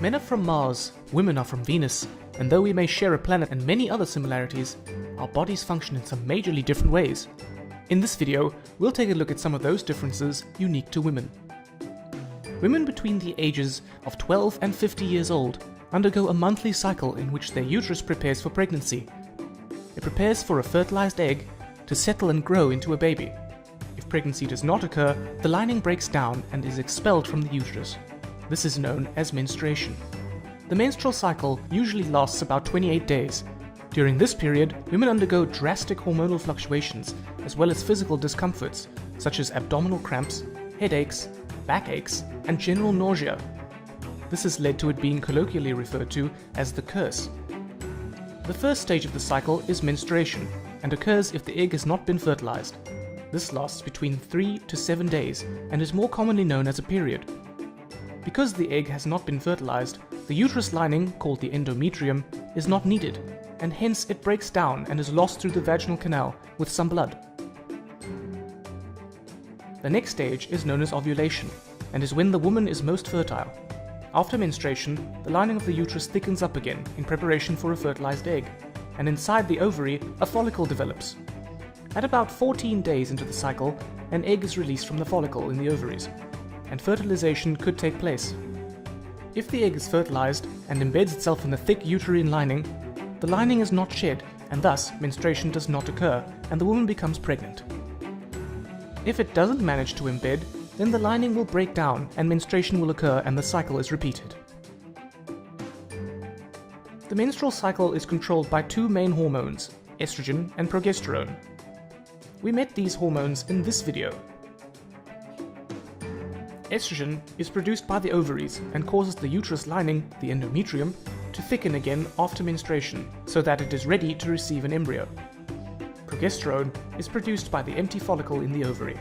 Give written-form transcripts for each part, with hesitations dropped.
Men are from Mars, women are from Venus, and though we may share a planet and many other similarities, our bodies function in some majorly different ways. In this video, we'll take a look at some of those differences unique to women. Women between the ages of 12 and 50 years old undergo a monthly cycle in which their uterus prepares for pregnancy. It prepares for a fertilized egg to settle and grow into a baby. If pregnancy does not occur, the lining breaks down and is expelled from the uterus. This is known as menstruation. The menstrual cycle usually lasts about 28 days. During this period, women undergo drastic hormonal fluctuations as well as physical discomforts such as abdominal cramps, headaches, backaches, and general nausea. This has led to it being colloquially referred to as the curse. The first stage of the cycle is menstruation and occurs if the egg has not been fertilized. This lasts between 3 to 7 days and is more commonly known as a period. Because the egg has not been fertilized, the uterus lining, called the endometrium, is not needed, and hence it breaks down and is lost through the vaginal canal with some blood. The next stage is known as ovulation and is when the woman is most fertile. After menstruation, the lining of the uterus thickens up again in preparation for a fertilized egg, and inside the ovary, a follicle develops. At about 14 days into the cycle, an egg is released from the follicle in the ovaries, and fertilization could take place. If the egg is fertilized and embeds itself in the thick uterine lining, the lining is not shed, and thus menstruation does not occur, and the woman becomes pregnant. If it doesn't manage to embed, then the lining will break down and menstruation will occur and the cycle is repeated. The menstrual cycle is controlled by two main hormones, estrogen and progesterone. We met these hormones in this video. Estrogen is produced by the ovaries and causes the uterus lining, the endometrium, to thicken again after menstruation so that it is ready to receive an embryo. Progesterone is produced by the empty follicle in the ovary.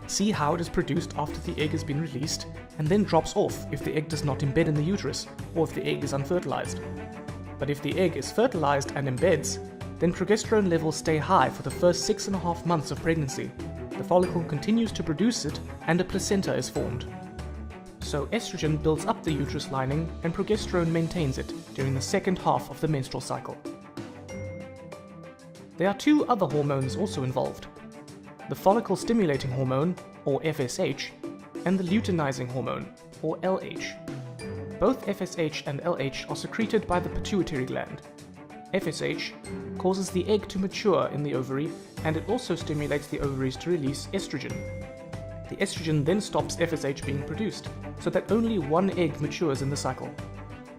See how it is produced after the egg has been released and then drops off if the egg does not embed in the uterus or if the egg is unfertilized. But if the egg is fertilized and embeds, then progesterone levels stay high for the first 6.5 months of pregnancy. The follicle continues to produce it and a placenta is formed. So estrogen builds up the uterus lining and progesterone maintains it during the second half of the menstrual cycle. There are two other hormones also involved: the follicle-stimulating hormone, or FSH, and the luteinizing hormone, or LH. Both FSH and LH are secreted by the pituitary gland. FSH causes the egg to mature in the ovary, and it also stimulates the ovaries to release estrogen. The estrogen then stops FSH being produced, so that only one egg matures in the cycle.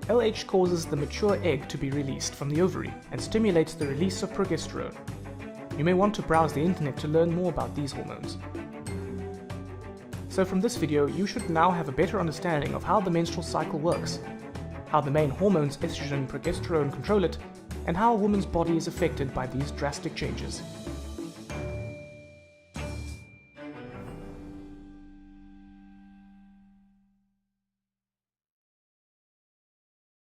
LH causes the mature egg to be released from the ovary and stimulates the release of progesterone. You may want to browse the internet to learn more about these hormones. So from this video, you should now have a better understanding of how the menstrual cycle works, how the main hormones estrogen and progesterone control it, and how a woman's body is affected by these drastic changes.